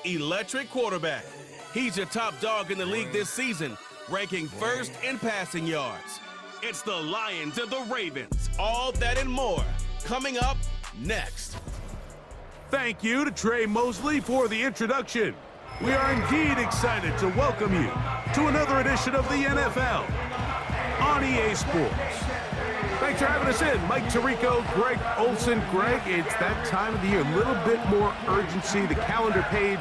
Electric quarterback. He's your top dog in the league this season, ranking first in passing yards. It's the Lions and the Ravens. All that and more coming up next. Thank you to Trey Mosley for the introduction. We are indeed excited to welcome you to another edition of the NFL on EA Sports. Thanks for having us in. Mike Tirico, Greg Olson. Greg, it's that time of the year. A little bit more urgency. The calendar page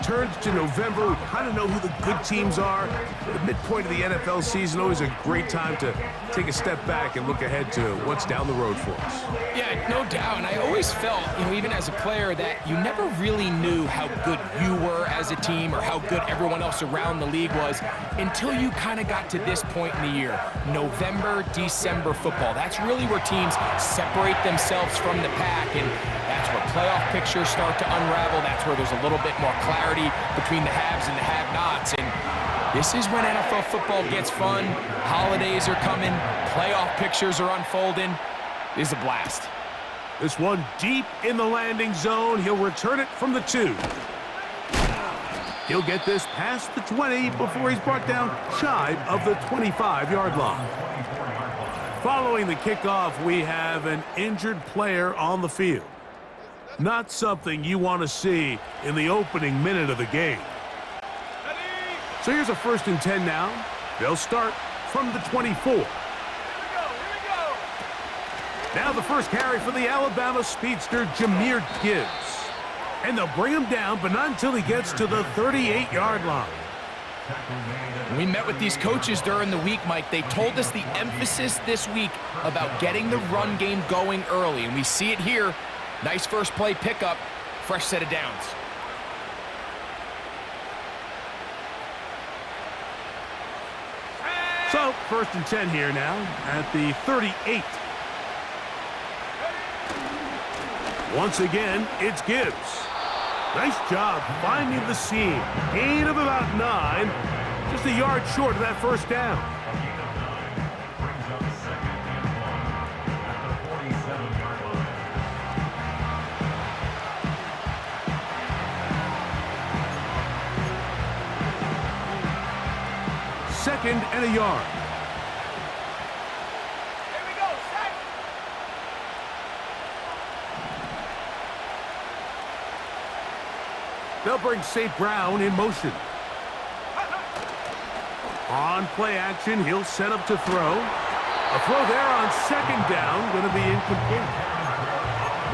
turns to November. We kind of know who the good teams are. The midpoint of the NFL season, always a great time to take a step back and look ahead to what's down the road for us. Yeah, no doubt. And I always felt, even as a player, that you never really knew how good you were as a team or how good everyone else around the league was until you kind of got to this point in the year. November, December football. That's really where teams separate themselves from the pack, and that's where playoff pictures start to unravel. That's where there's a little bit more clarity between the haves and the have-nots. And this is when NFL football gets fun. Holidays are coming. Playoff pictures are unfolding. It is a blast. This one deep in the landing zone. He'll return it from the 2. He'll get this past the 20 before he's brought down shy of the 25-yard line. Following the kickoff, we have an injured player on the field. Not something you want to see in the opening minute of the game. So here's a 1st and 10 now. They'll start from the 24. Here we go. Now the first carry for the Alabama speedster, Jahmyr Gibbs. And they'll bring him down, but not until he gets to the 38-yard line. We met with these coaches during the week, Mike. They told us the emphasis this week about getting the run game going early, and we see it here. Nice first play pickup, fresh set of downs. So, 1st and 10 here now at the 38. Once again, it's Gibbs. Nice job finding the seam. Gain of about 9. Just a yard short of that first down. Second and a yard. Here we go, set. They'll bring St. Brown in motion. On play action, he'll set up to throw. A throw there on 2nd down, going to be incomplete.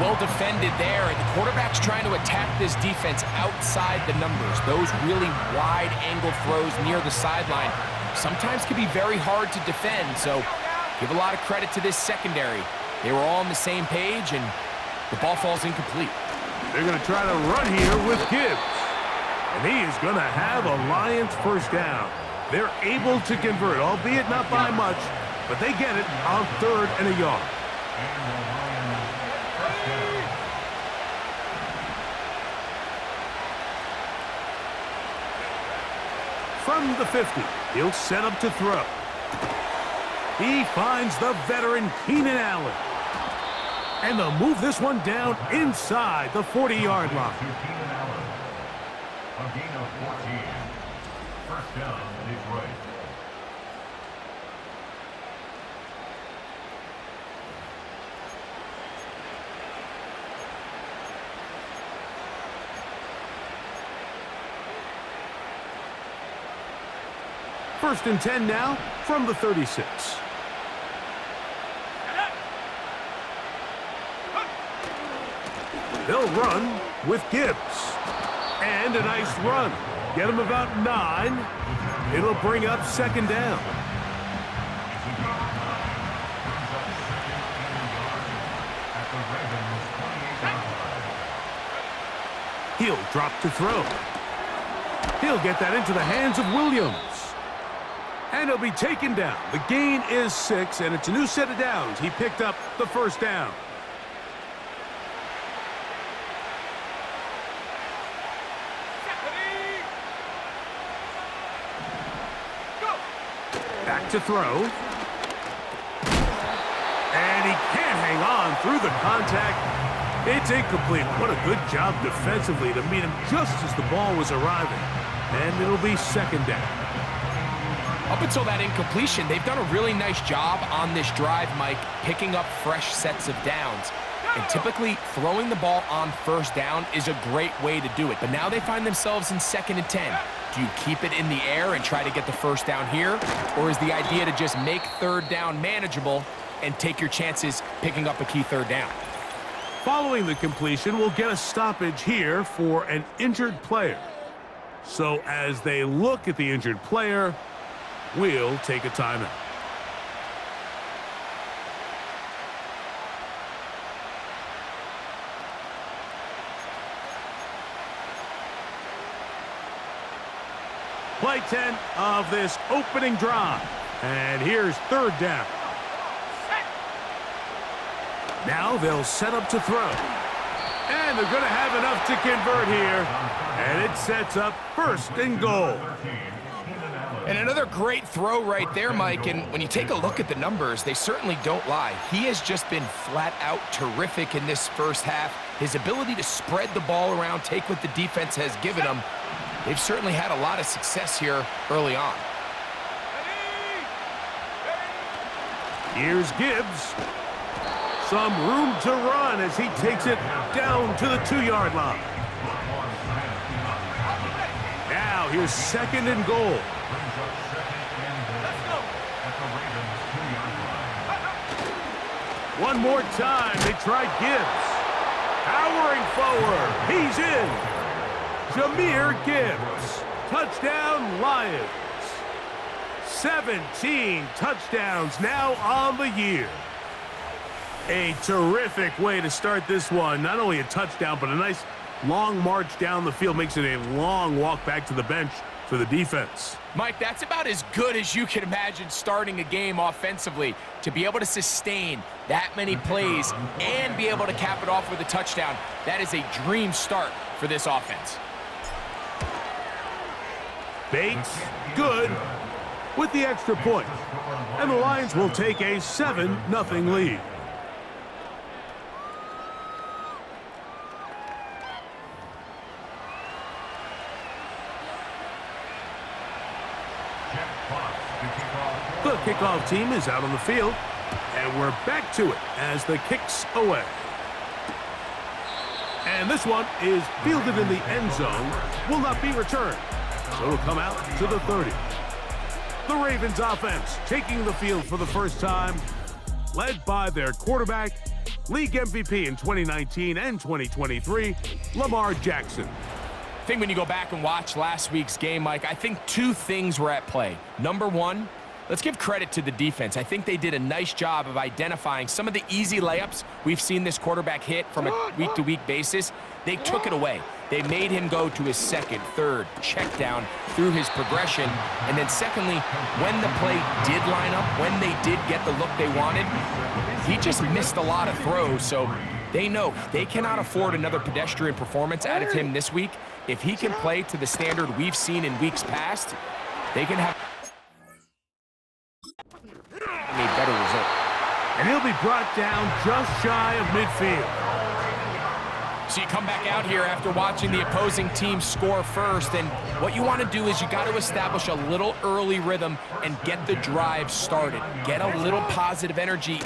Well defended there, and the quarterback's trying to attack this defense outside the numbers. Those really wide-angle throws near the sideline sometimes can be very hard to defend, so give a lot of credit to this secondary. They were all on the same page, and the ball falls incomplete. They're going to try to run here with Gibbs. And he is going to have a Lions first down. They're able to convert, albeit not by much, but they get it on 3rd and a yard. From the 50, he'll set up to throw. He finds the veteran Keenan Allen. And they'll move this one down inside the 40-yard line. A gain of 14. First down, Detroit. First and 10 now from the 36. They'll run with Gibbs. And a nice run. Get him about 9. It'll bring up 2nd down. He'll drop to throw. He'll get that into the hands of Williams. And he'll be taken down. The gain is 6, and it's a new set of downs. He picked up the first down. Back to throw. And he can't hang on through the contact. It's incomplete. What a good job defensively to meet him just as the ball was arriving. And it'll be second down. Up until that incompletion, they've done a really nice job on this drive, Mike, picking up fresh sets of downs. And typically, throwing the ball on first down is a great way to do it. But now they find themselves in 2nd and 10. Do you keep it in the air and try to get the first down here? Or is the idea to just make 3rd down manageable and take your chances picking up a key 3rd down? Following the completion, we'll get a stoppage here for an injured player. So as they look at the injured player, we'll take a timeout. Play 10 of this opening drive. And here's 3rd down. Now they'll set up to throw. And they're going to have enough to convert here. And it sets up 1st and goal. And another great throw right there, Mike. And when you take a look at the numbers, they certainly don't lie. He has just been flat out terrific in this first half. His ability to spread the ball around, take what the defense has given him. They've certainly had a lot of success here early on. Here's Gibbs. Some room to run as he takes it down to the 2-yard line. Now here's 2nd and goal. One more time, they try Gibbs. Powering forward, he's in. Jahmyr Gibbs, touchdown Lions. 17 touchdowns now on the year. A terrific way to start this one. Not only a touchdown, but a nice long march down the field. Makes it a long walk back to the bench for the defense. Mike, that's about as good as you can imagine starting a game offensively. To be able to sustain that many plays and be able to cap it off with a touchdown, that is a dream start for this offense. Bates, good, with the extra point. And the Lions will take a 7-0 lead. The kickoff team is out on the field, and we're back to it as the kick's away. And this one is fielded in the end zone, will not be returned. So it'll come out to the 30. The Ravens offense taking the field for the first time, led by their quarterback, league MVP in 2019 and 2023, Lamar Jackson. I think when you go back and watch last week's game, Mike, I think 2 things were at play. Number one, let's give credit to the defense. I think they did a nice job of identifying some of the easy layups we've seen this quarterback hit from a week-to-week basis. They took it away. They made him go to his 2nd, 3rd check down through his progression. And then secondly, when the play did line up, when they did get the look they wanted, he just missed a lot of throws. So they know they cannot afford another pedestrian performance out of him this week. If he can play to the standard we've seen in weeks past, they can have a better result. And he'll be brought down just shy of midfield. So you come back out here after watching the opposing team score first, and what you want to do is you got to establish a little early rhythm and get the drive started. Get a little positive energy.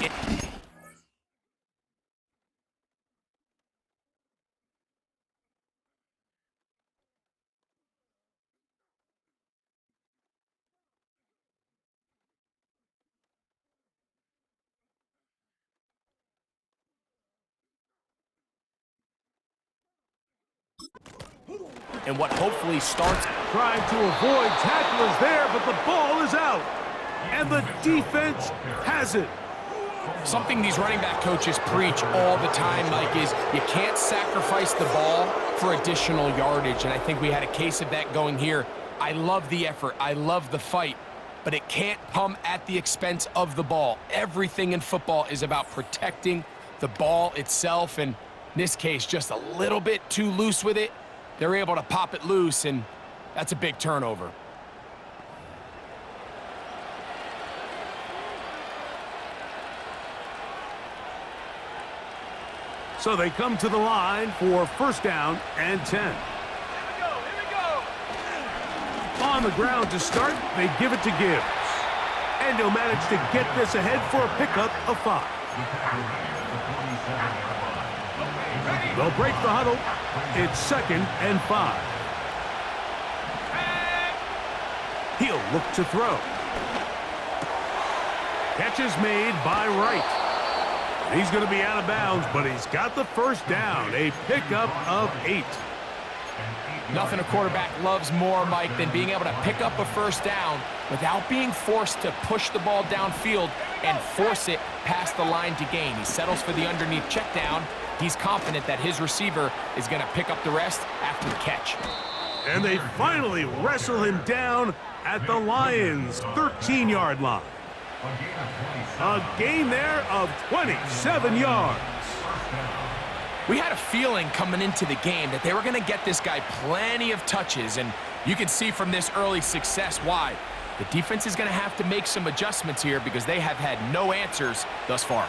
And what hopefully starts... Trying to avoid tacklers there, but the ball is out. And the defense has it. Something these running back coaches preach all the time, Mike, is you can't sacrifice the ball for additional yardage. And I think we had a case of that going here. I love the effort. I love the fight. But it can't come at the expense of the ball. Everything in football is about protecting the ball itself. And in this case, just a little bit too loose with it. They're able to pop it loose, and that's a big turnover. So they come to the line for first down and 10. On the ground to start, they give it to Gibbs. And he'll manage to get this ahead for a pickup of 5. They'll break the huddle. It's 2nd and 5. He'll look to throw. Catch is made by Wright. He's going to be out of bounds, but he's got the first down. A pickup of 8. Nothing a quarterback loves more, Mike, than being able to pick up a first down without being forced to push the ball downfield and force it past the line to gain. He settles for the underneath check down. He's confident that his receiver is going to pick up the rest after the catch. And they finally wrestle him down at the Lions' 13-yard line. A gain there of 27 yards. We had a feeling coming into the game that they were going to get this guy plenty of touches, and you can see from this early success why. The defense is going to have to make some adjustments here because they have had no answers thus far.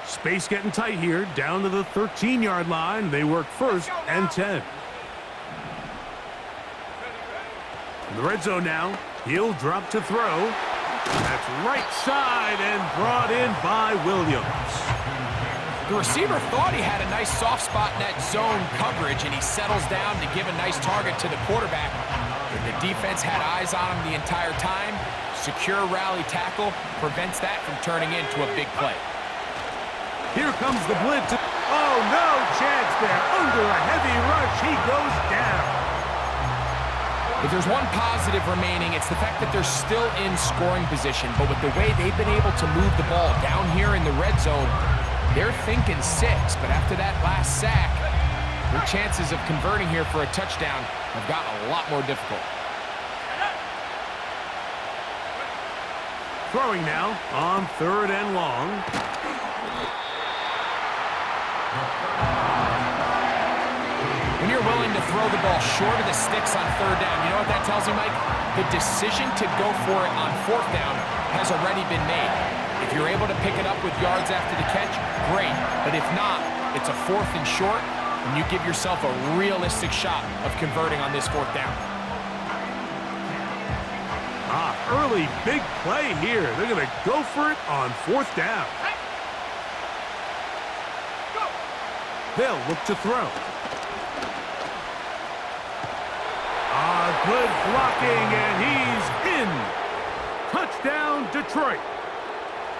Space getting tight here, down to the 13-yard line. They work first and 10. In the red zone now, he'll drop to throw. That's right side and brought in by Williams. The receiver thought he had a nice soft spot in that zone coverage, and he settles down to give a nice target to the quarterback. And the defense had eyes on him the entire time. Secure rally tackle prevents that from turning into a big play. Here comes the blitz. Oh, no chance there. Under a heavy rush, he goes down. If there's one positive remaining, it's the fact that they're still in scoring position. But with the way they've been able to move the ball down here in the red zone, they're thinking 6. But after that last sack, their chances of converting here for a touchdown have gotten a lot more difficult. Throwing now on 3rd and long. When you're willing to throw the ball short of the sticks on 3rd down, you know what that tells you, Mike? The decision to go for it on 4th down has already been made. If you're able to pick it up with yards after the catch, great. But if not, it's a 4th and short, and you give yourself a realistic shot of converting on this 4th down. Early big play here. They're going to go for it on 4th down. They'll look to throw. Good blocking, and he's in. Touchdown, Detroit.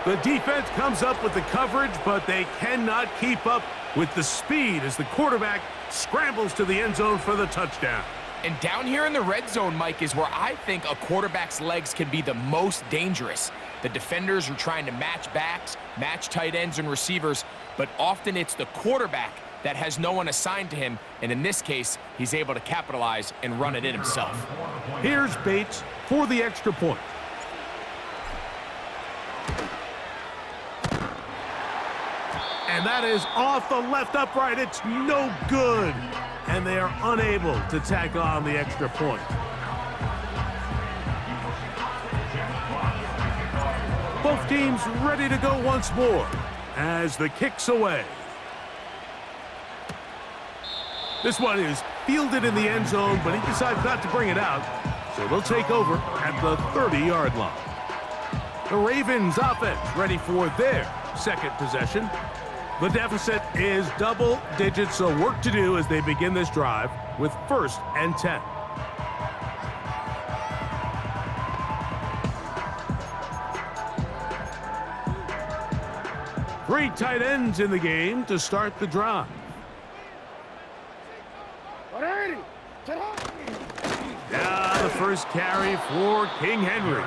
The defense comes up with the coverage, but they cannot keep up with the speed as the quarterback scrambles to the end zone for the touchdown. And down here in the red zone, Mike, is where I think a quarterback's legs can be the most dangerous. The defenders are trying to match backs, match tight ends and receivers, but often it's the quarterback that has no one assigned to him, and in this case, he's able to capitalize and run it in himself. Here's Bates for the extra point. And that is off the left upright. It's no good. And they are unable to tack on the extra point. Both teams ready to go once more as the kick's away. This one is fielded in the end zone, but he decides not to bring it out, so they'll take over at the 30-yard line. The Ravens offense ready for their 2nd possession. The deficit is double digits, so work to do as they begin this drive with 1st and 10. Three tight ends in the game to start the drive. Now the first carry for King Henry.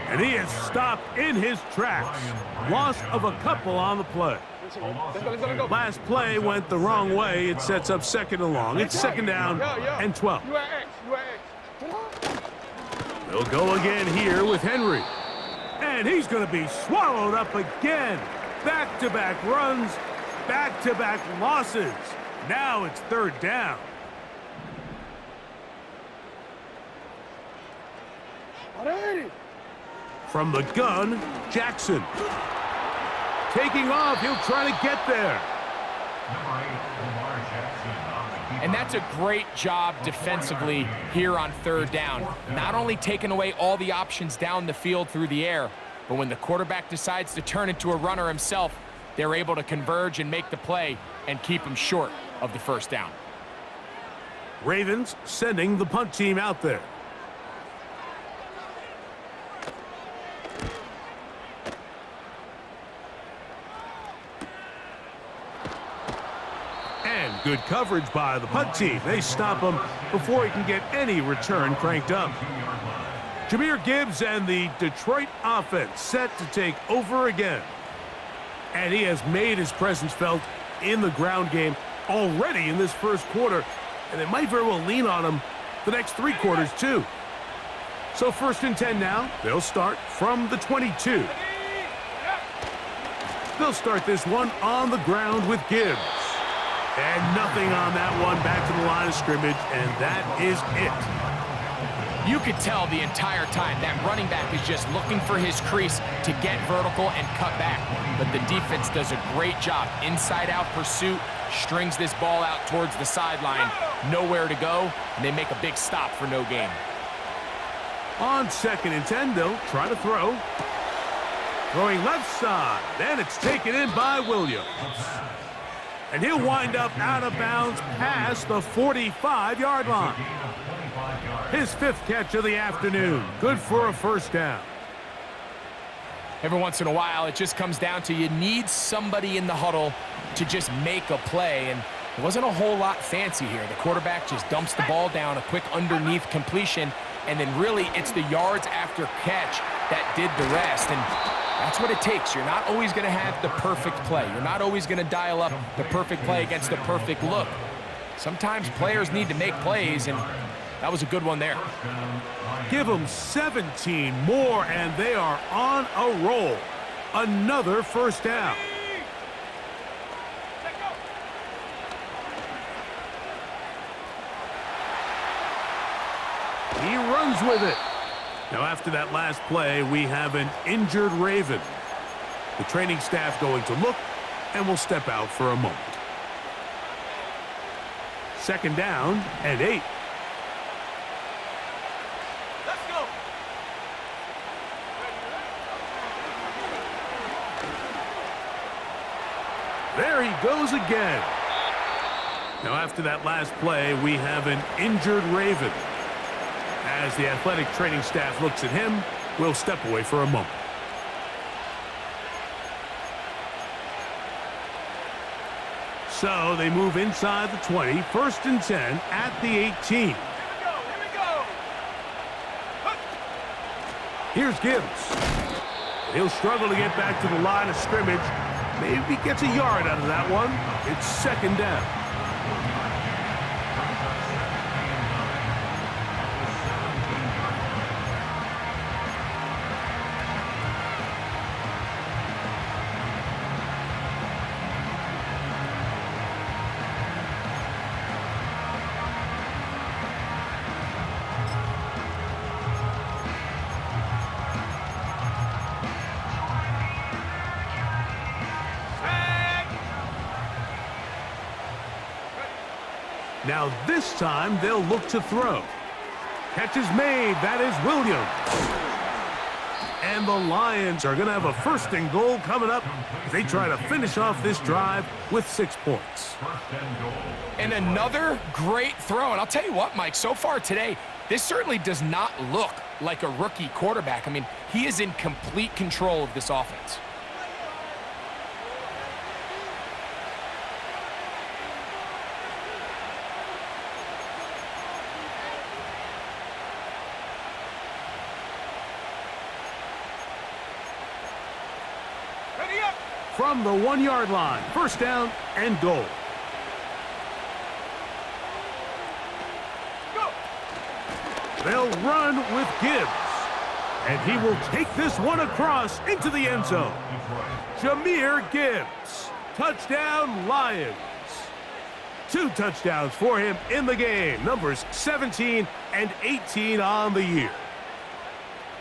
And he is stopped in his tracks. Loss of a couple on the play. Last play went the wrong way. It sets up 2nd and long. It's 2nd down and 12. They'll go again here with Henry. And he's going to be swallowed up again. Back-to-back runs, back-to-back losses. Now it's 3rd down. From the gun, Jackson. Taking off, he'll try to get there. And that's a great job defensively here on third down. Not only taking away all the options down the field through the air, but when the quarterback decides to turn into a runner himself, they're able to converge and make the play and keep him short of the first down. Ravens sending the punt team out there. And good coverage by the punt team. They stop him before he can get any return cranked up. Jahmyr Gibbs and the Detroit offense set to take over again. And he has made his presence felt in the ground game already in this first quarter. And they might very well lean on him the next 3 quarters too. So 1st and 10 now. They'll start from the 22. They'll start this one on the ground with Gibbs. And nothing on that one, back to the line of scrimmage, and that is it. You could tell the entire time that running back is just looking for his crease to get vertical and cut back. But the defense does a great job. Inside-out pursuit, strings this ball out towards the sideline. Nowhere to go, and they make a big stop for no gain. On 2nd and 10, they'll try to throw. Throwing left side, and it's taken in by Williams. And he'll wind up out of bounds past the 45-yard line. His 5th catch of the afternoon. Good for a first down. Every once in a while, it just comes down to you need somebody in the huddle to just make a play. And it wasn't a whole lot fancy here. The quarterback just dumps the ball down, a quick underneath completion, and then really it's the yards after catch that did the rest. And that's what it takes. You're not always going to have the perfect play. You're not always going to dial up the perfect play against the perfect look. Sometimes players need to make plays, and that was a good one there. Give them 17 more, and they are on a roll. Another first down. He runs with it. Now, after that last play, we have an injured Raven. The training staff going to look, and will step out for a moment. 2nd down and 8. Let's go. There he goes again. Now, after that last play, we have an injured Raven. As the athletic training staff looks at him, we'll step away for a moment. So they move inside the 20, 1st and 10 at the 18. Here we go. Here's Gibbs. He'll struggle to get back to the line of scrimmage. Maybe gets a yard out of that one. It's 2nd down. Now this time they'll look to throw. Catch is made. That is Williams. And the Lions are going to have a 1st and goal coming up as they try to finish off this drive with 6 points. And another great throw. And I'll tell you what, Mike, so far today, this certainly does not look like a rookie quarterback. I mean, he is in complete control of this offense. From the 1-yard line, 1st down and goal. They'll run with Gibbs. And he will take this one across into the end zone. Jahmyr Gibbs. Touchdown, Lions. 2 touchdowns for him in the game. Numbers 17 and 18 on the year.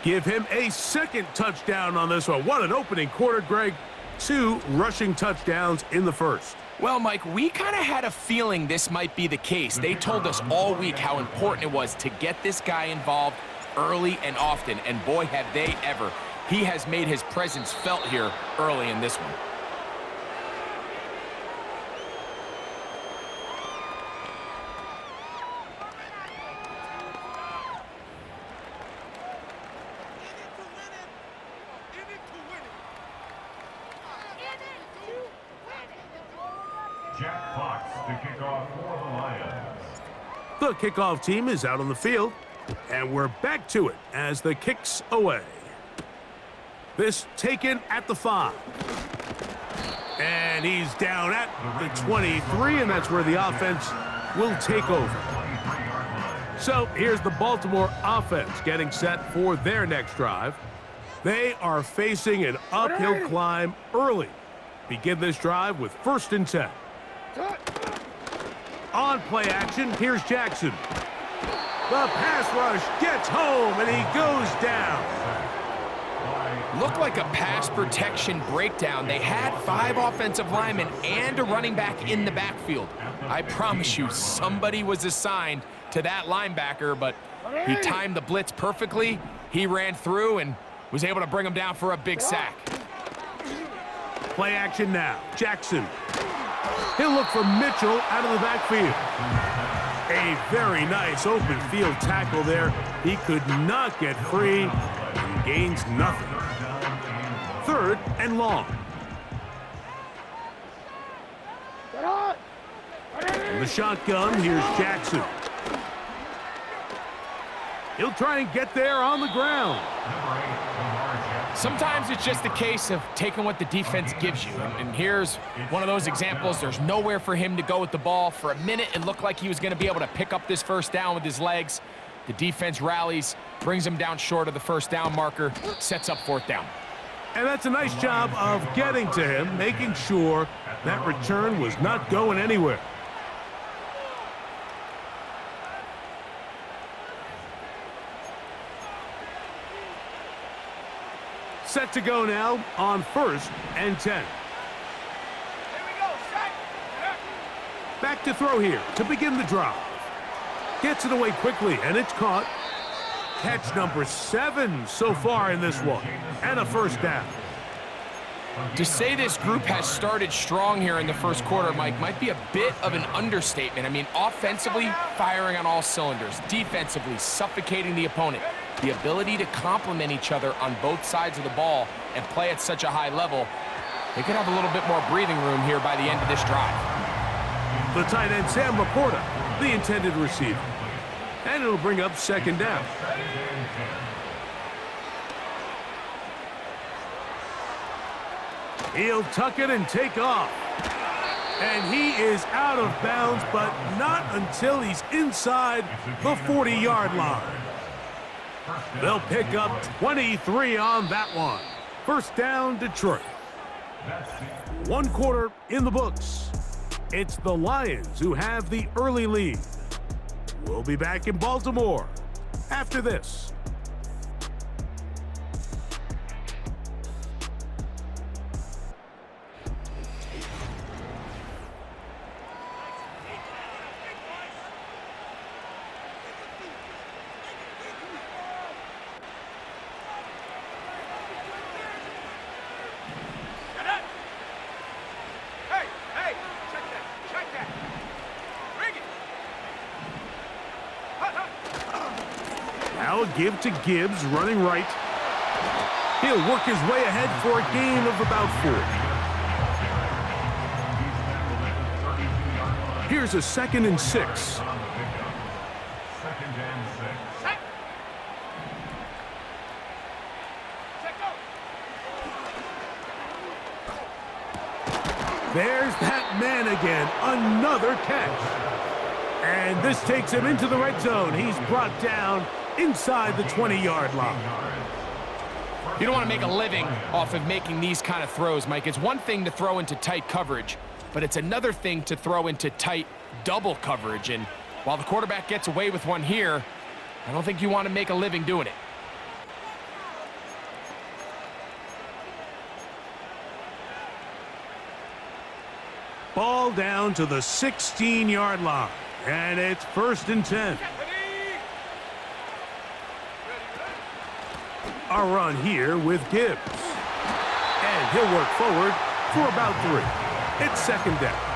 Give him a second touchdown on this one. What an opening quarter, Greg. 2 rushing touchdowns in the first. Well, Mike, we kind of had a feeling this might be the case. They told us all week how important it was to get this guy involved early and often, and boy, have they ever. He has made his presence felt here early in this one. To kick off for the Lions. The kickoff team is out on the field, and we're back to it as the kick's away. This taken at the 5. And he's down at the 23, and that's where the offense will take over. So here's the Baltimore offense getting set for their next drive. They are facing an uphill climb early. Begin this drive with 1st and 10. On play action, here's Jackson. The pass rush gets home, and he goes down. Looked like a pass protection breakdown. They had 5 offensive linemen and a running back in the backfield. I promise you, somebody was assigned to that linebacker, but he timed the blitz perfectly. He ran through and was able to bring him down for a big sack. Play action now. Jackson. He'll look for Mitchell out of the backfield. A very nice open field tackle there. He could not get free and gains nothing. 3rd and long. In the shotgun, here's Jackson. He'll try and get there on the ground. Sometimes it's just a case of taking what the defense gives you. And here's one of those examples. There's nowhere for him to go with the ball. For a minute, it looked like he was going to be able to pick up this 1st down with his legs. The defense rallies, brings him down short of the 1st down marker, sets up 4th down. And that's a nice job of getting to him, making sure that return was not going anywhere. Set to go now on 1st and 10. Here we go, set. Back to throw here to begin the drive. Gets it away quickly, and it's caught. Catch number 7 so far in this one, and a 1st down. To say this group has started strong here in the 1st quarter, Mike, might be a bit of an understatement. I mean, offensively, firing on all cylinders. Defensively, suffocating the opponent. The ability to complement each other on both sides of the ball and play at such a high level, they could have a little bit more breathing room here by the end of this drive. The tight end, Sam Laporta, the intended receiver. And it'll bring up 2nd down. He'll tuck it and take off. And he is out of bounds, but not until he's inside the 40-yard line. They'll pick up 23 on that one. 1st down, Detroit. 1 quarter in the books. It's the Lions who have the early lead. We'll be back in Baltimore after this. Now a give to Gibbs, running right. He'll work his way ahead for a gain of about 4. Here's a 2nd and 6. 2nd and 6. There's that man again, another catch. And this takes him into the red zone. He's brought down inside the 20-yard line. You don't want to make a living off of making these kind of throws, Mike. It's one thing to throw into tight coverage, but it's another thing to throw into tight double coverage. And while the quarterback gets away with one here, I don't think you want to make a living doing it. Ball down to the 16-yard line, and it's 1st and 10. A run here with Gibbs. And he'll work forward for about 3. It's 2nd down.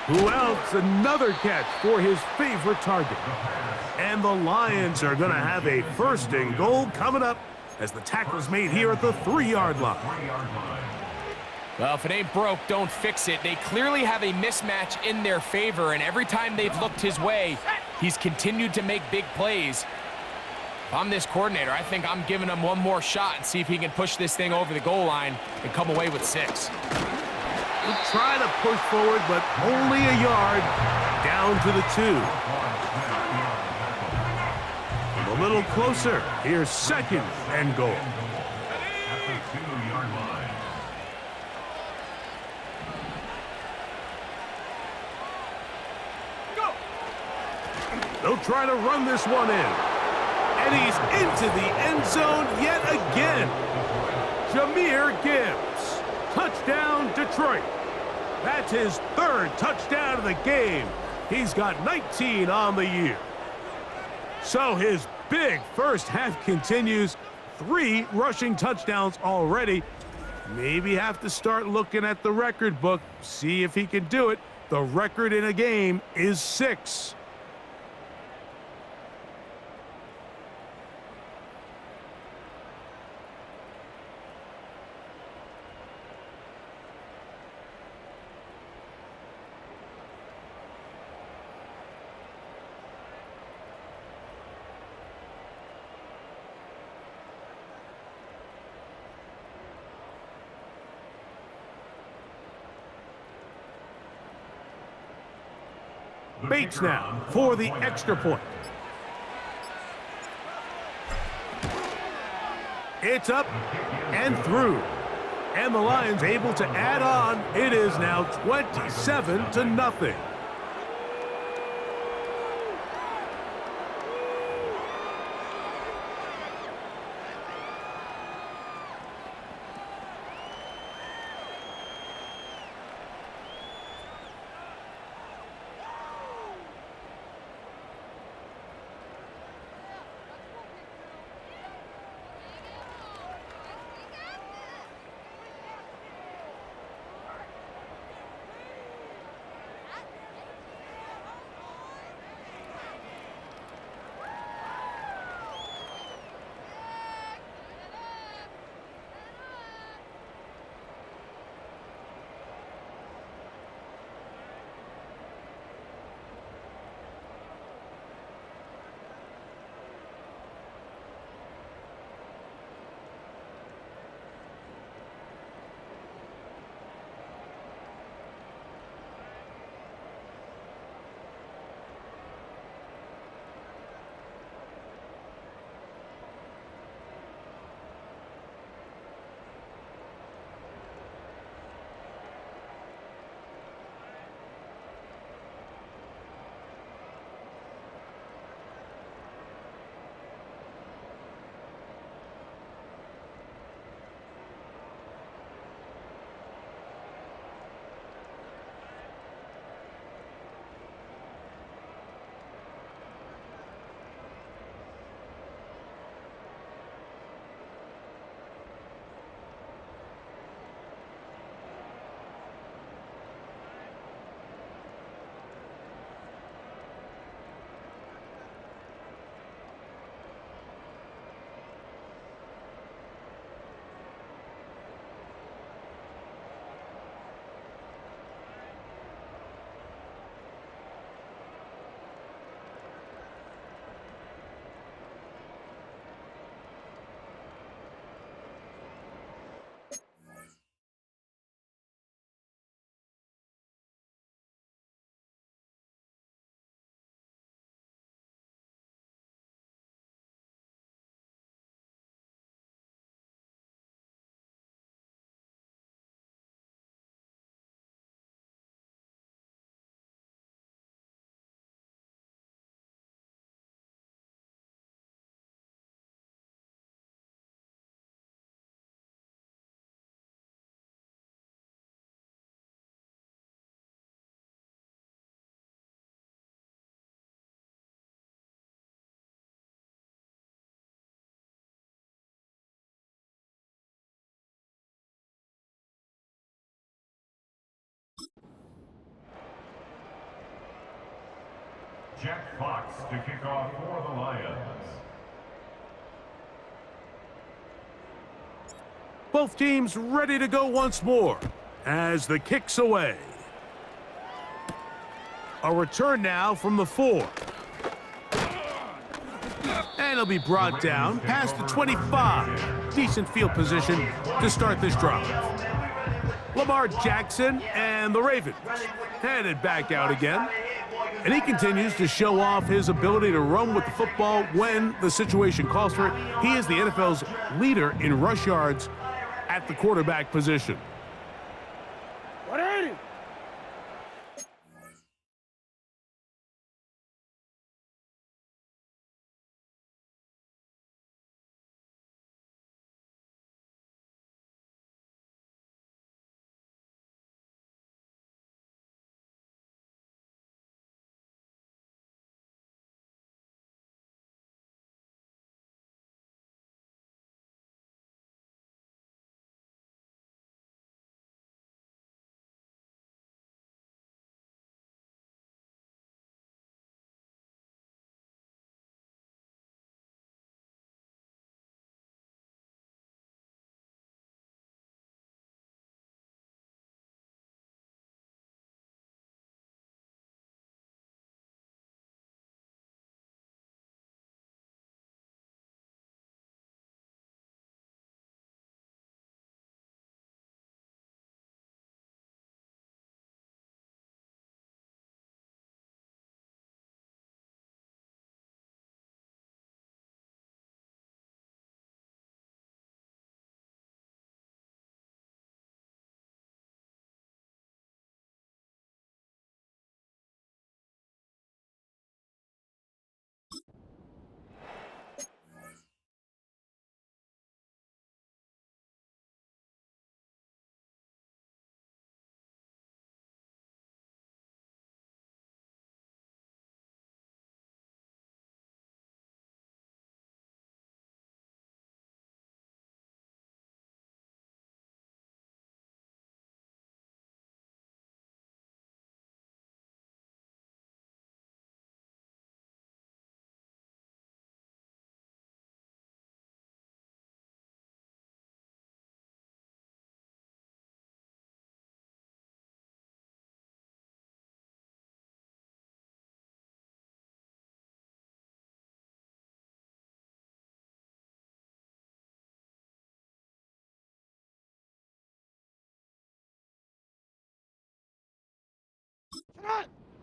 Who else? Another catch for his favorite target. And the Lions are going to have a 1st and goal coming up as the tackle's made here at the 3-yard line. Well, if it ain't broke, don't fix it. They clearly have a mismatch in their favor, and every time they've looked his way, he's continued to make big plays. If I'm this coordinator, I think I'm giving him one more shot and see if he can push this thing over the goal line and come away with 6. He'll try to push forward, but only a yard down to the 2. A little closer. Here's 2nd and goal. At the 2-yard line. Go! They'll try to run this one in. And he's into the end zone yet again. Jahmyr Gibbs. Touchdown, Detroit. That's his 3rd touchdown of the game. He's got 19 on the year. So his big first half continues. 3 rushing touchdowns already. Maybe have to start looking at the record book, see if he can do it. The record in a game is 6. Bates now for the extra point. It's up and through. And the Lions able to add on. It is now 27-0. Jack Fox to kick off for the Lions. Both teams ready to go once more as the kick's away. A return now from the 4. And he'll be brought down past the 25. Decent field position to start this drive. Lamar Jackson and the Ravens headed back out again. And he continues to show off his ability to run with the football when the situation calls for it. He is the NFL's leader in rush yards at the quarterback position. 180.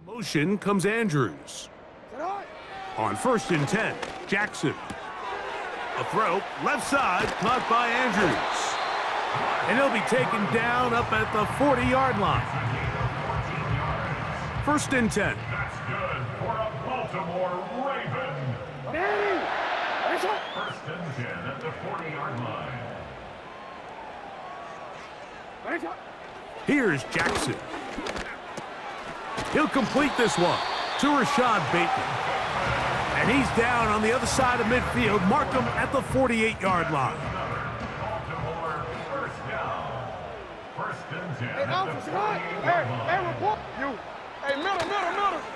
Motion comes Andrews. On 1st and 10, Jackson. A throw, left side, caught by Andrews. And he'll be taken down up at the 40-yard line. 1st and 10. That's good for a Baltimore Raven. 1st and 10 at the 40-yard line. Here's Jackson. He'll complete this one to Rashad Bateman. And he's down on the other side of midfield. Mark him at the 48-yard line. Baltimore first down. 1st and 10 Hey, at the Alpha, Scott. 48-yard line. Hey, report. You. Hey, middle.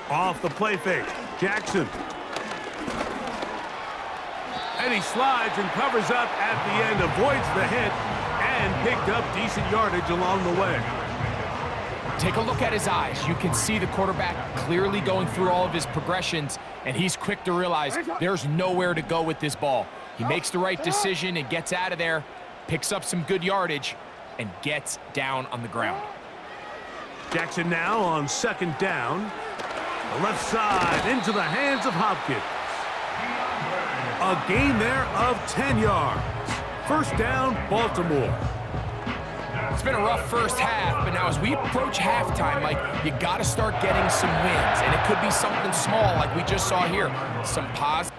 Off the play fake, Jackson. And he slides and covers up at the end, avoids the hit, and picked up decent yardage along the way. Take a look at his eyes. You can see the quarterback clearly going through all of his progressions, and he's quick to realize there's nowhere to go with this ball. He makes the right decision and gets out of there, picks up some good yardage, and gets down on the ground. Jackson now on 2nd down. The left side into the hands of Hopkins. A gain there of 10 yards. 1st down, Baltimore. It's been a rough first half, but now as we approach halftime, Mike, you got to start getting some wins, and it could be something small like we just saw here. Some positive.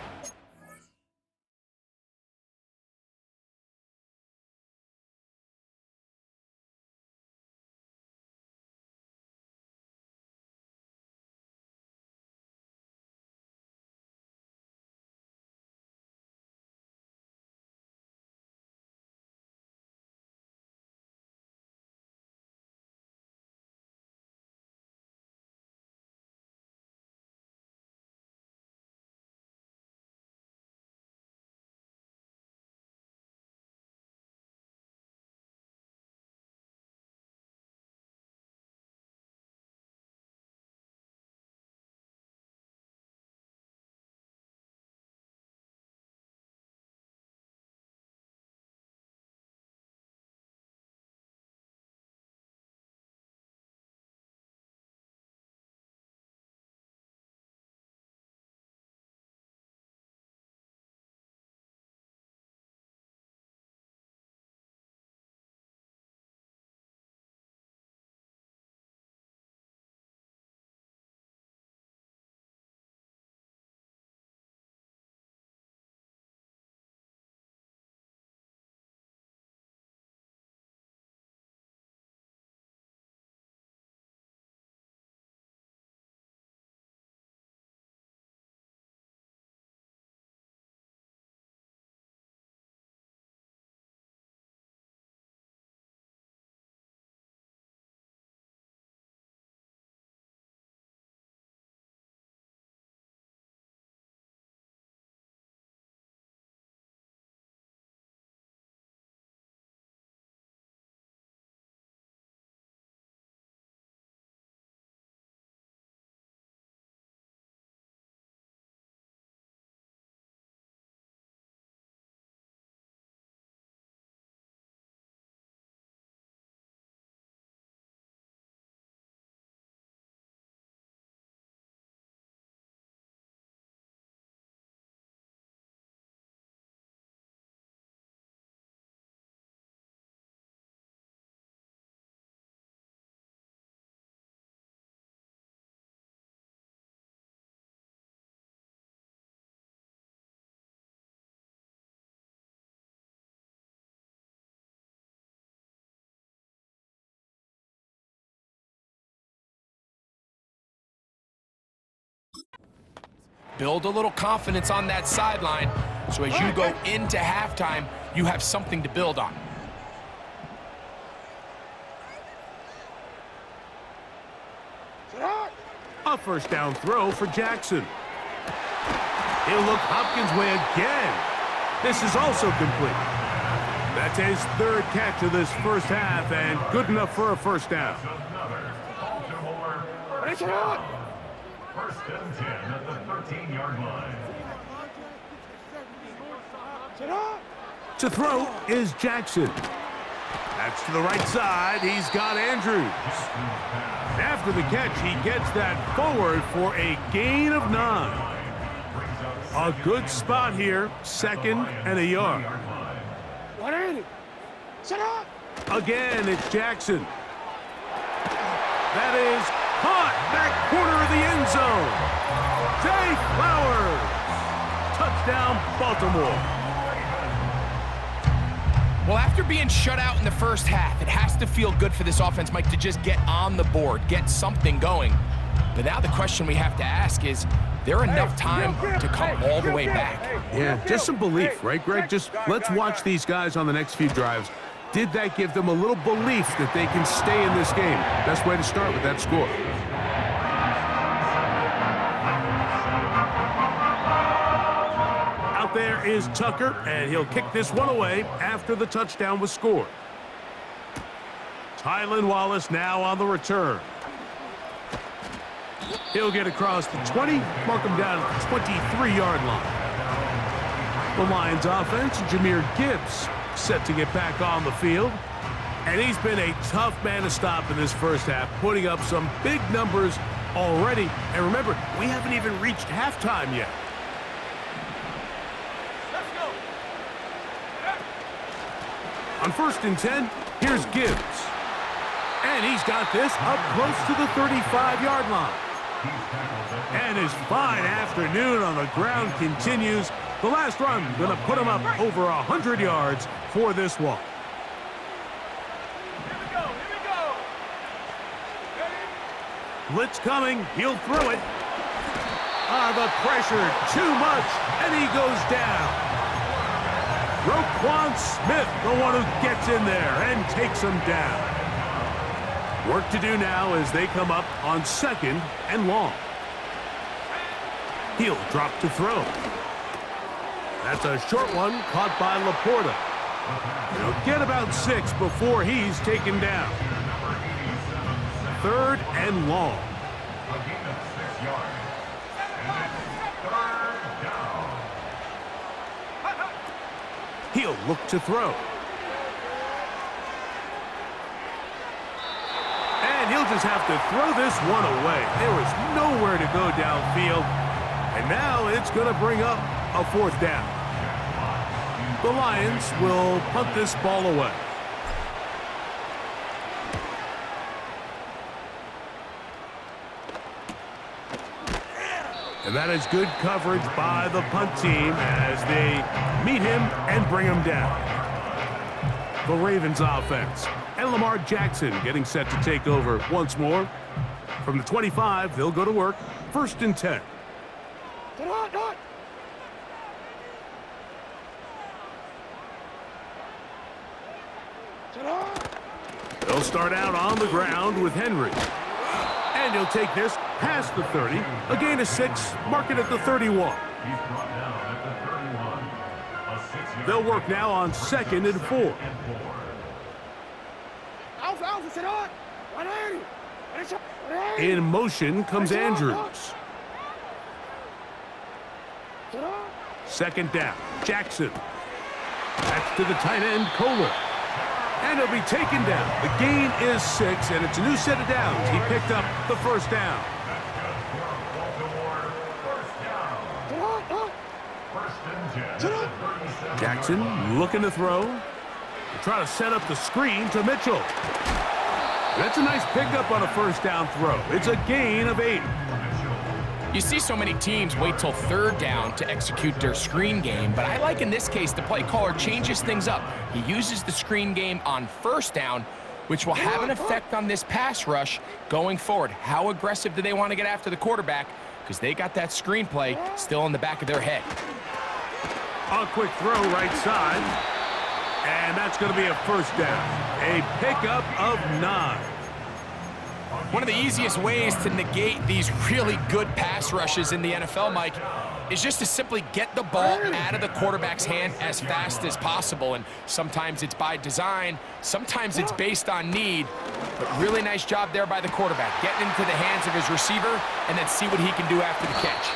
build a little confidence on that sideline, so as you go into halftime, you have something to build on. A first down throw for Jackson. He'll look Hopkins' way again. This is also complete. That's his third catch of this first half, and good enough for a first down. Baltimore. First and 10 at the 13-yard line. To throw is Jackson. That's to the right side. He's got Andrews. After the catch, he gets that forward for a gain of 9. A good spot here, 2nd and a yard. Again, it's Jackson. That is caught back corner of the end zone. Zay Flowers. Touchdown, Baltimore. Well, after being shut out in the first half, it has to feel good for this offense, Mike, to just get on the board, get something going. But now the question we have to ask is there enough time to come all the way back? Yeah, just some belief, right, Greg? Just let's watch these guys on the next few drives. Did that give them a little belief that they can stay in this game? Best way to start with that score. Out there is Tucker, and he'll kick this one away after the touchdown was scored. Tylan Wallace now on the return. He'll get across the 20, mark him down at the 23-yard line. The Lions offense, Jahmyr Gibbs, set to get back on the field. And he's been a tough man to stop in this first half, putting up some big numbers already. And remember, we haven't even reached halftime yet. On 1st and 10, here's Gibbs. And he's got this up close to the 35-yard line. And his fine afternoon on the ground continues. The last run going to put him up over 100 yards for this one. Here we go. Blitz coming. He'll throw it. The pressure, too much, and he goes down. Roquan Smith, the one who gets in there and takes him down. Work to do now as they come up on 2nd and long. He'll drop to throw. That's a short one caught by Laporta. He'll get about 6 before he's taken down. 3rd and long. He'll look to throw. And he'll just have to throw this one away. There was nowhere to go downfield. And now it's going to bring up a 4th down. The Lions will punt this ball away. And that is good coverage by the punt team as they meet him and bring him down. The Ravens offense and Lamar Jackson getting set to take over once more. From the 25, they'll go to work. 1st and 10. They'll start out on the ground with Henry. And he'll take this past the 30. A gain of 6, mark it at the 31. They'll work now on 2nd and 4. In motion comes Andrews. 2nd down, Jackson. That's to the tight end, Kohler. And he'll be taken down. The gain is 6, and it's a new set of downs. He picked up the 1st down. Jackson looking to throw. Try to set up the screen to Mitchell. That's a nice pickup on a 1st down throw. It's a gain of 8. You see so many teams wait till 3rd down to execute their screen game, but I like in this case the play caller changes things up. He uses the screen game on 1st down, which will have an effect on this pass rush going forward. How aggressive do they want to get after the quarterback? because they got that screenplay still in the back of their head. A quick throw right side, and that's going to be a first down. A pickup of 9. One of the easiest ways to negate these really good pass rushes in the NFL, Mike, is just to simply get the ball out of the quarterback's hand as fast as possible. And sometimes it's by design, sometimes it's based on need. But really nice job there by the quarterback, getting into the hands of his receiver and then see what he can do after the catch.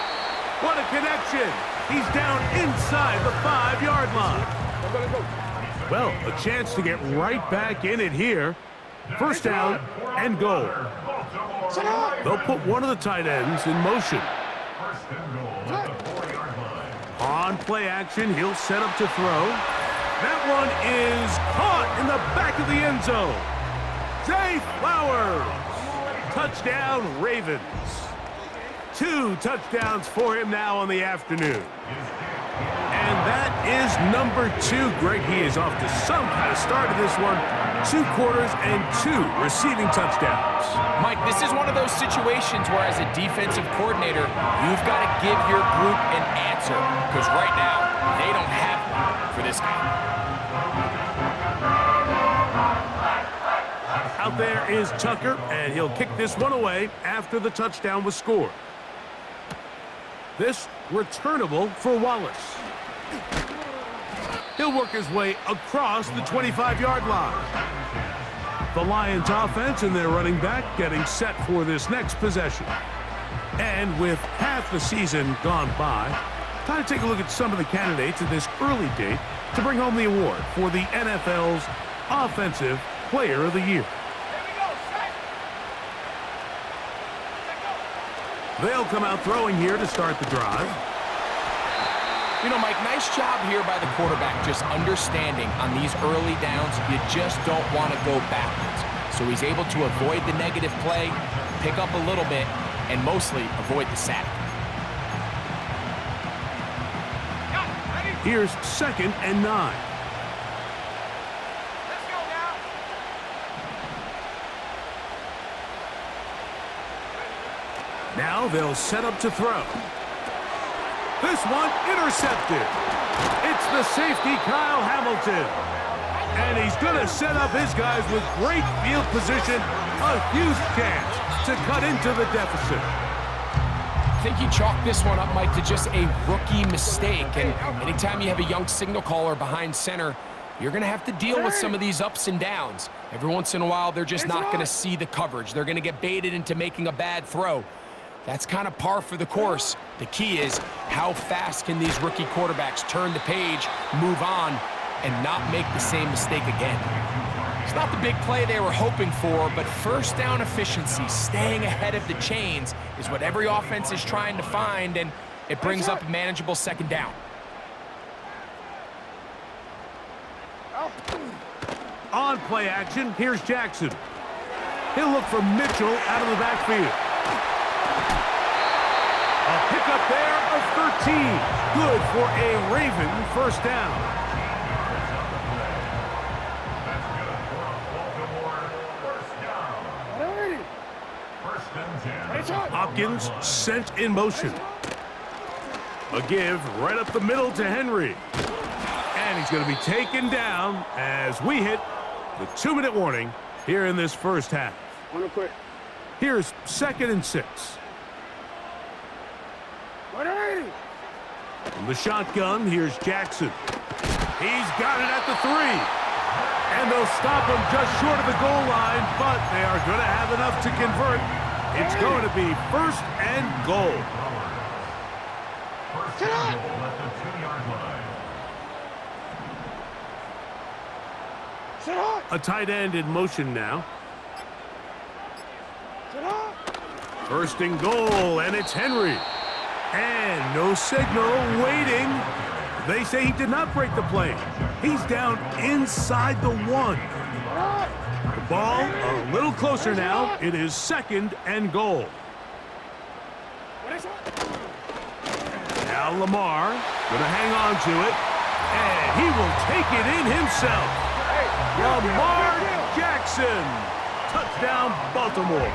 What a connection. He's down inside the 5-yard line. Well, a chance to get right back in it here. First down and goal. They'll put one of the tight ends in motion. First and goal at the 4-yard line. On play action, he'll set up to throw. That one is caught in the back of the end zone. Zay Flowers. Touchdown, Ravens. 2 touchdowns for him now on the afternoon. And that is number 2. Greg, he is off to some kind of start in this one. 2 quarters and 2 receiving touchdowns. Mike, this is one of those situations where as a defensive coordinator, you've got to give your group an answer, because right now, they don't have one for this game. Out there is Tucker, and he'll kick this one away after the touchdown was scored. This returnable for Wallace. He'll work his way across the 25-yard line. The Lions offense and their running back getting set for this next possession. And with half the season gone by, time to take a look at some of the candidates at this early date to bring home the award for the NFL's Offensive Player of the Year. They'll come out throwing here to start the drive. You know, Mike, nice job here by the quarterback, just understanding on these early downs, you just don't want to go backwards. So he's able to avoid the negative play, pick up a little bit, and mostly avoid the sack. Here's 2nd and 9. Now they'll set up to throw. This one intercepted. It's the safety, Kyle Hamilton. And he's going to set up his guys with great field position. A huge chance to cut into the deficit. I think you chalk this one up, Mike, to just a rookie mistake. And anytime you have a young signal caller behind center, you're going to have to deal with some of these ups and downs. Every once in a while, they're just not going to see the coverage. They're going to get baited into making a bad throw. That's kind of par for the course. The key is how fast can these rookie quarterbacks turn the page, move on, and not make the same mistake again. It's not the big play they were hoping for, but first down efficiency, staying ahead of the chains, is what every offense is trying to find, and it brings up a manageable 2nd down. On play action, here's Jackson. He'll look for Mitchell out of the backfield. A pickup there of 13. Good for a Raven first down. Hopkins sent in motion. A give right up the middle to Henry. And he's going to be taken down as we hit the 2-minute warning here in this first half. Here's 2nd and 6. From the shotgun, here's Jackson. He's got it at the 3. And they'll stop him just short of the goal line, but they are going to have enough to convert. It's going to be 1st and goal. First and goal at the 2-yard line. A tight end in motion now. 1st and goal, and it's Henry. And no signal, waiting. They say he did not break the play. He's down inside the 1. The ball a little closer now. It is 2nd and goal. Now Lamar going to hang on to it. And he will take it in himself. Lamar Jackson. Touchdown, Baltimore.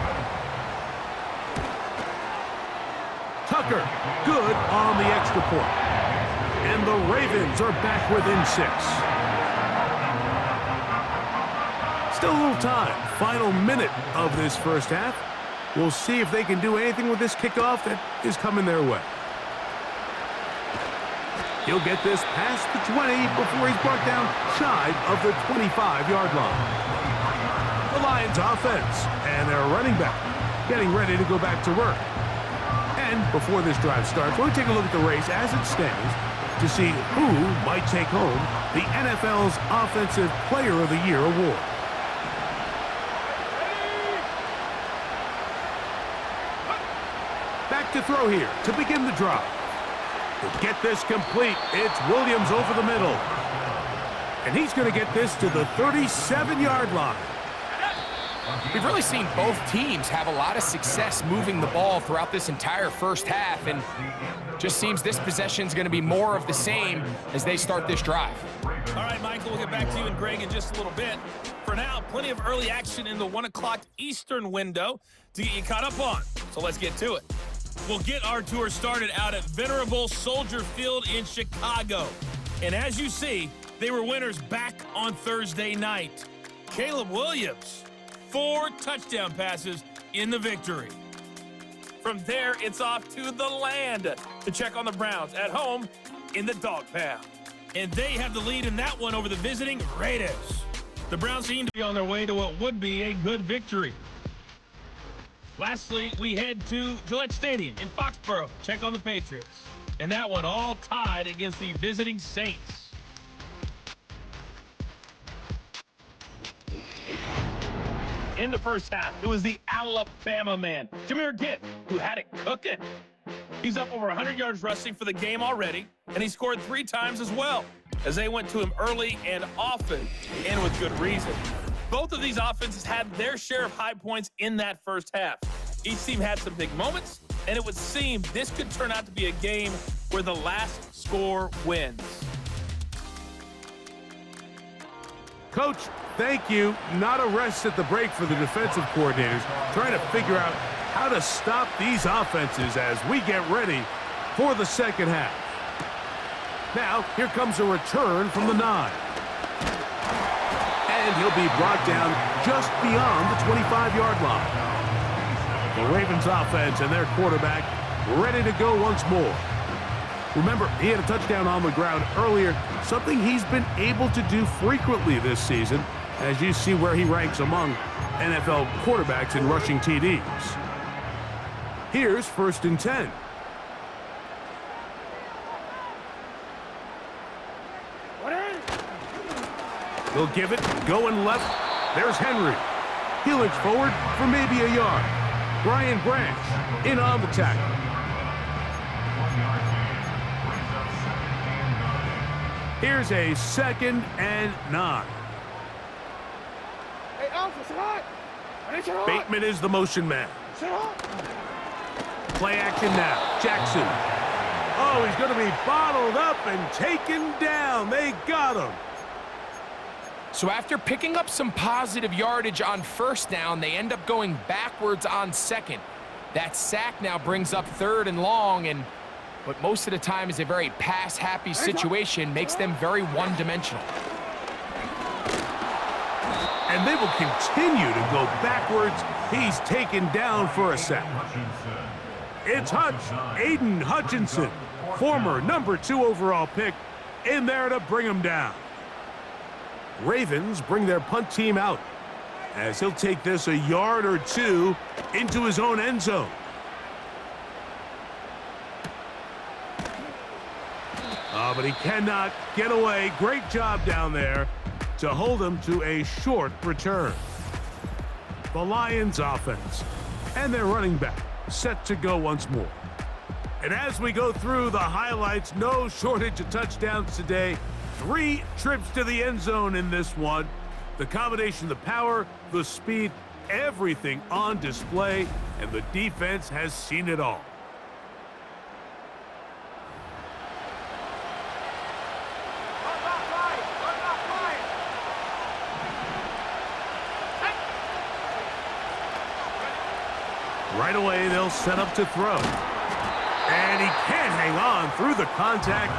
kicker, good on the extra point. And the Ravens are back within 6. Still a little time. Final minute of this first half. We'll see if they can do anything with this kickoff that is coming their way. He'll get this past the 20 before he's brought down shy of the 25-yard line. The Lions offense and their running back getting ready to go back to work. And before this drive starts, we'll take a look at the race as it stands to see who might take home the NFL's Offensive Player of the Year award. Back to throw here to begin the drive. To get this complete, it's Williams over the middle. And he's going to get this to the 37-yard line. We've really seen both teams have a lot of success moving the ball throughout this entire first half, and just seems this possession is going to be more of the same as they start this drive. All right, Michael, we'll get back to you and Greg in just a little bit. For now, plenty of early action in the 1 o'clock Eastern window to get you caught up on. So let's get to it. We'll get our tour started out at Venerable Soldier Field in Chicago. And as you see, they were winners back on Thursday night. Caleb Williams, 4 touchdown passes in the victory. From there, it's off to the land to check on the Browns at home in the Dog Pound. And they have the lead in that one over the visiting Raiders. The Browns seem to be on their way to what would be a good victory. Lastly, we head to Gillette Stadium in Foxborough. Check on the Patriots. And that one all tied against the visiting Saints. In the first half, it was the Alabama man, Jahmyr Gibbs, who had it cooking. He's up over 100 yards rushing for the game already, and he scored 3 times as well, as they went to him early and often, and with good reason. Both of these offenses had their share of high points in that first half. Each team had some big moments, and it would seem this could turn out to be a game where the last score wins. Coach, thank you. Not a rest at the break for the defensive coordinators, trying to figure out how to stop these offenses as we get ready for the second half. Now, here comes a return from the 9. And he'll be brought down just beyond the 25-yard line. The Ravens offense and their quarterback ready to go once more. Remember, he had a touchdown on the ground earlier, something he's been able to do frequently this season, as you see where he ranks among NFL quarterbacks in rushing TDs. Here's 1st and 10. He'll give it, going left. There's Henry. He looks forward for maybe a yard. Brian Branch in on the tackle. Here's a 2nd and 9. Hey, Alpha, sit hot. Bateman is the motion man. Play action now. Jackson. Oh, he's going to be bottled up and taken down. They got him. So after picking up some positive yardage on 1st down, they end up going backwards on 2nd. That sack now brings up 3rd and long, and what most of the time is a very pass-happy situation makes them very one-dimensional. And they will continue to go backwards. He's taken down for a sack. It's Hutch, Aiden Hutchinson, former number 2 overall pick, in there to bring him down. Ravens bring their punt team out as he'll take this a yard or 2 into his own end zone. Oh, but he cannot get away. Great job down there to hold him to a short return. The Lions offense and their running back set to go once more. And as we go through the highlights, no shortage of touchdowns today. 3 trips to the end zone in this one. The combination, the power, the speed, everything on display, and the defense has seen it all. Right away, they'll set up to throw. And he can't hang on through the contact.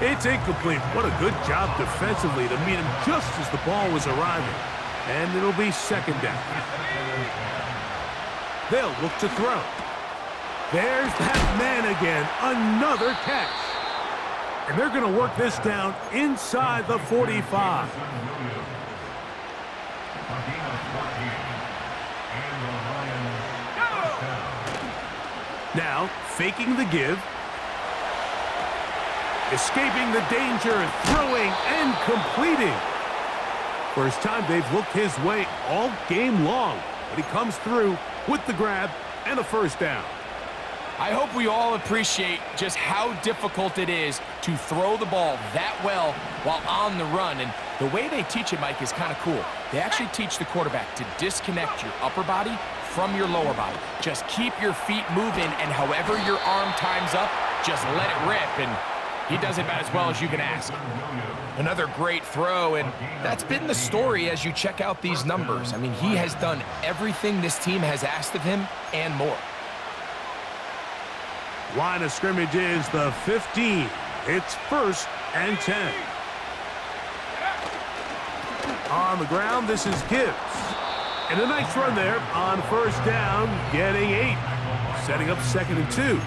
It's incomplete. What a good job defensively to meet him just as the ball was arriving. And it'll be second down. They'll look to throw. There's that man again. Another catch. And they're going to work this down inside the 45. Now, faking the give. Escaping the danger, throwing and completing. First time they've looked his way all game long, but he comes through with the grab and a first down. I hope we all appreciate just how difficult it is to throw the ball that well while on the run. And the way they teach it, Mike, is kind of cool. They actually teach the quarterback to disconnect your upper body from your lower body. Just keep your feet moving, and however your arm times up, just let it rip. And he does it about as well as you can ask. Another great throw, and that's been the story as you check out these numbers. I mean, he has done everything this team has asked of him and more. Line of scrimmage is the 15. It's 1st and 10. On the ground, this is Gibbs. And a nice run there on first down, getting 8. Setting up 2nd and 2.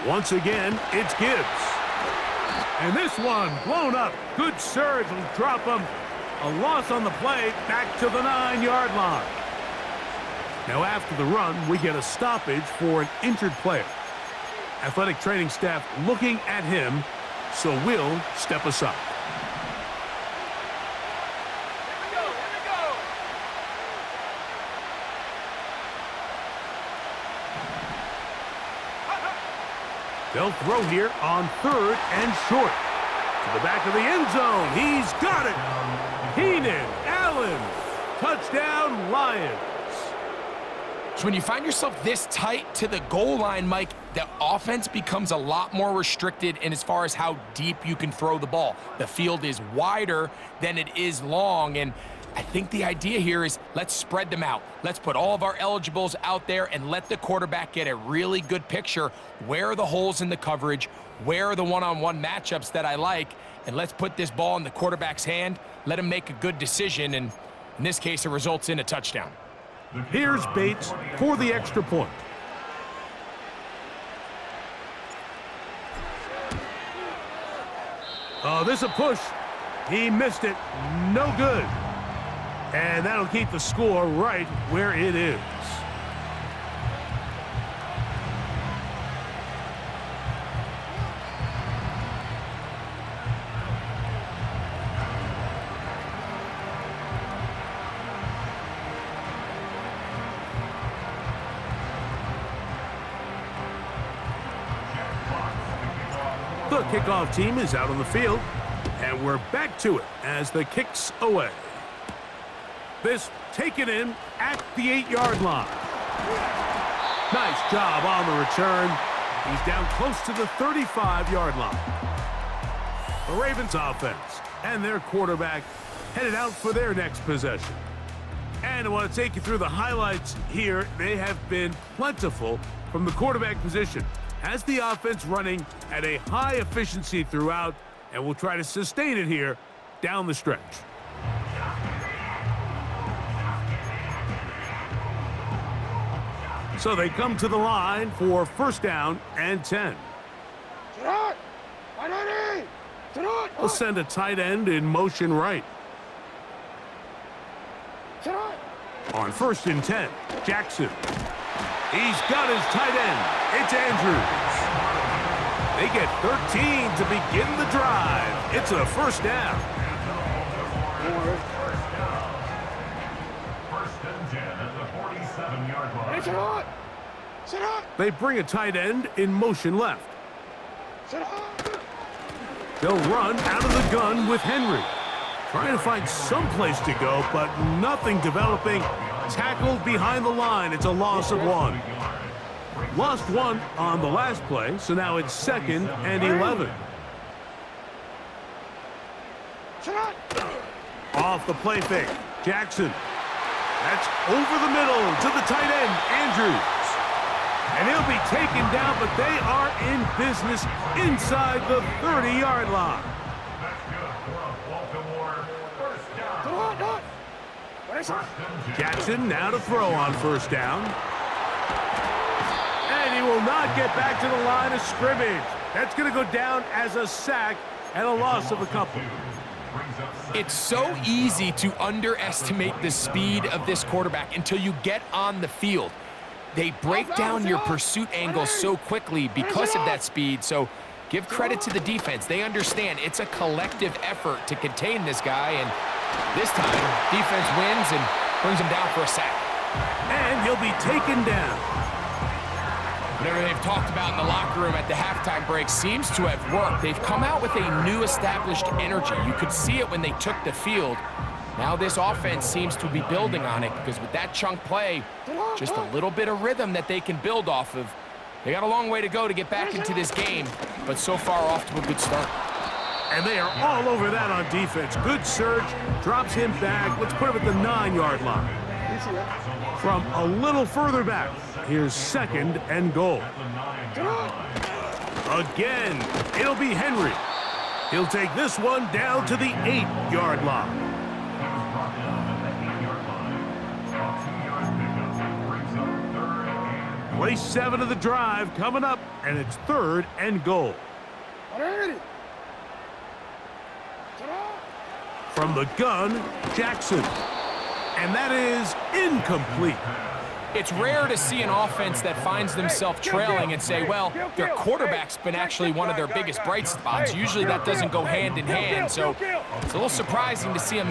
Once again, it's Gibbs. And this one blown up. Good surge will drop him. A loss on the play, back to the 9-yard line. Now after the run, we get a stoppage for an injured player. Athletic training staff looking at him, so we'll step aside. They'll throw here on 3rd and short. To the back of the end zone. He's got it. Keenan Allen. Touchdown, Lions. So when you find yourself this tight to the goal line, Mike, the offense becomes a lot more restricted in as far as how deep you can throw the ball. The field is wider than it is long, and I think the idea here is let's spread them out. Let's put all of our eligibles out there and let the quarterback get a really good picture. Where are the holes in the coverage? Where are the one-on-one matchups that I like? And let's put this ball in the quarterback's hand. Let him make a good decision, and in this case, it results in a touchdown. Here's Bates for the extra point. Oh, this is a push. He missed it. No good. And that'll keep the score right where it is. The kickoff team is out on the field, and we're back to it as the kick's away. This taken in at the 8-yard line. Nice job on the return. He's down close to the 35-yard line. The Ravens offense and their quarterback headed out for their next possession. And I want to take you through the highlights here. They have been plentiful from the quarterback position. Has the offense running at a high efficiency throughout, and we'll try to sustain it here down the stretch. So they come to the line for 1st down and 10. We'll send a tight end in motion right. On 1st and 10, Jackson. He's got his tight end. It's Andrews. They get 13 to begin the drive. It's a 1st down. 1st and 10 at the 47-yard line. They bring a tight end in motion left. They'll run out of the gun with Henry. Trying to find some place to go, but nothing developing. Tackled behind the line. It's a loss of 1. Lost 1 on the last play, so now it's 2nd and 11. Off the play fake. Jackson. That's over the middle to the tight end, Andrews. And he'll be taken down, but they are in business inside the 30-yard line. That's good for a Baltimore first down. Jackson now to throw on first down. And he will not get back to the line of scrimmage. That's going to go down as a sack and a loss of a couple. It's so easy to underestimate the speed of this quarterback until you get on the field. They break down your pursuit angle so quickly because of that speed, so give credit to the defense. They understand it's a collective effort to contain this guy, and this time, defense wins and brings him down for a sack. And he'll be taken down. Whatever they've talked about in the locker room at the halftime break seems to have worked. They've come out with a new established energy. You could see it when they took the field. Now this offense seems to be building on it because with that chunk play, just a little bit of rhythm that they can build off of. They got a long way to go to get back into this game, but so far off to a good start. And they are all over that on defense. Good surge, drops him back. Let's put him at the 9-yard line. From a little further back, here's 2nd and goal. Again, it'll be Henry. He'll take this one down to the 8-yard line. Play 7 of the drive coming up, and it's 3rd and goal. From the gun, Jackson. And that is incomplete. It's rare to see an offense that finds themselves trailing and say, well, their quarterback's been actually one of their biggest bright spots. Usually that doesn't go hand in hand, so it's a little surprising to see him